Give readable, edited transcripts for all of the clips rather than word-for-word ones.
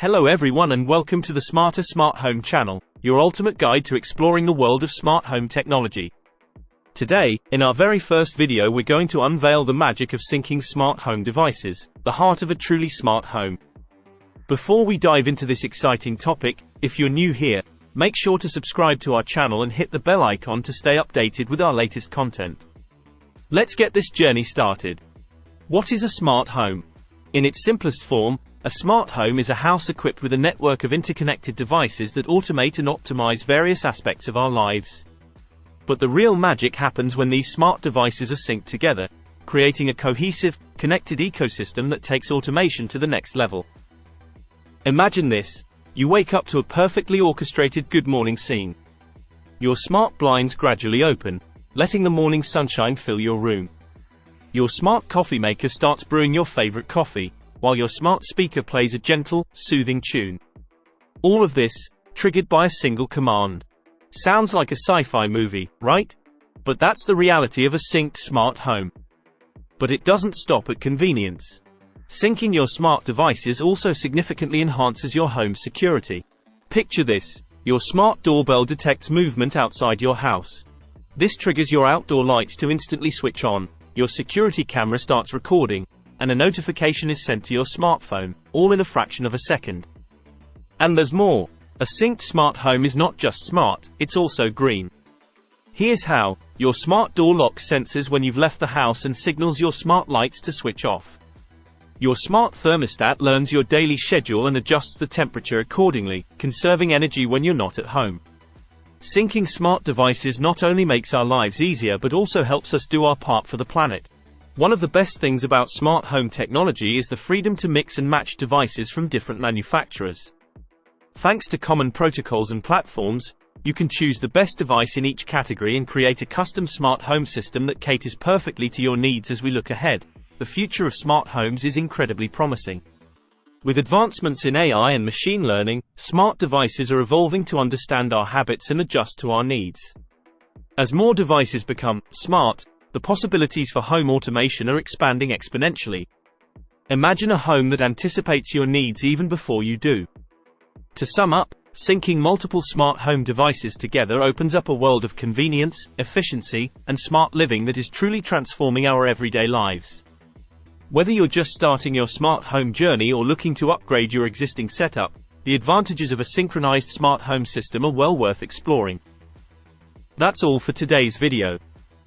Hello everyone and welcome to the Smarter Smart Home channel, your ultimate guide to exploring the world of smart home technology. Today, in our very first video, we're going to unveil the magic of syncing smart home devices, the heart of a truly smart home. Before we dive into this exciting topic, if you're new here, make sure to subscribe to our channel and hit the bell icon to stay updated with our latest content. Let's get this journey started. What is a smart home? In its simplest form, a smart home is a house equipped with a network of interconnected devices that automate and optimize various aspects of our lives. But the real magic happens when these smart devices are synced together, creating a cohesive, connected ecosystem that takes automation to the next level. Imagine this: you wake up to a perfectly orchestrated good morning scene. Your smart blinds gradually open, letting the morning sunshine fill your room. Your smart coffee maker starts brewing your favorite coffee, while your smart speaker plays a gentle, soothing tune. All of this, triggered by a single command. Sounds like a sci-fi movie, right? But that's the reality of a synced smart home. But it doesn't stop at convenience. Syncing your smart devices also significantly enhances your home's security. Picture this: your smart doorbell detects movement outside your house. This triggers your outdoor lights to instantly switch on, your security camera starts recording, and a notification is sent to your smartphone, all in a fraction of a second. And there's more. A synced smart home is not just smart, it's also green. Here's how: your smart door lock senses when you've left the house and signals your smart lights to switch off. Your smart thermostat learns your daily schedule and adjusts the temperature accordingly, conserving energy when you're not at home. Syncing smart devices not only makes our lives easier but also helps us do our part for the planet. One of the best things about smart home technology is the freedom to mix and match devices from different manufacturers. Thanks to common protocols and platforms, you can choose the best device in each category and create a custom smart home system that caters perfectly to your needs. As we look ahead, the future of smart homes is incredibly promising. With advancements in AI and machine learning, smart devices are evolving to understand our habits and adjust to our needs. As more devices become smart, the possibilities for home automation are expanding exponentially. Imagine a home that anticipates your needs even before you do. To sum up, syncing multiple smart home devices together opens up a world of convenience, efficiency, and smart living that is truly transforming our everyday lives. Whether you're just starting your smart home journey or looking to upgrade your existing setup, the advantages of a synchronized smart home system are well worth exploring. That's all for today's video.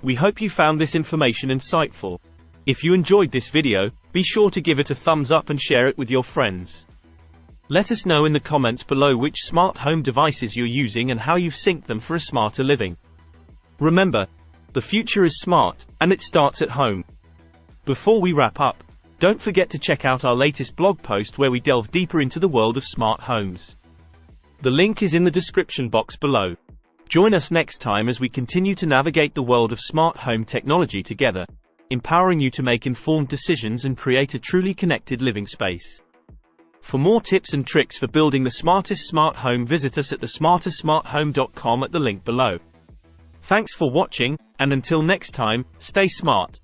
We hope you found this information insightful. If you enjoyed this video, be sure to give it a thumbs up and share it with your friends. Let us know in the comments below which smart home devices you're using and how you've synced them for a smarter living. Remember, the future is smart, and it starts at home. Before we wrap up, don't forget to check out our latest blog post where we delve deeper into the world of smart homes. The link is in the description box below. Join us next time as we continue to navigate the world of smart home technology together, empowering you to make informed decisions and create a truly connected living space. For more tips and tricks for building the smartest smart home, visit us at thesmartersmarthome.com at the link below. Thanks for watching, and until next time, stay smart.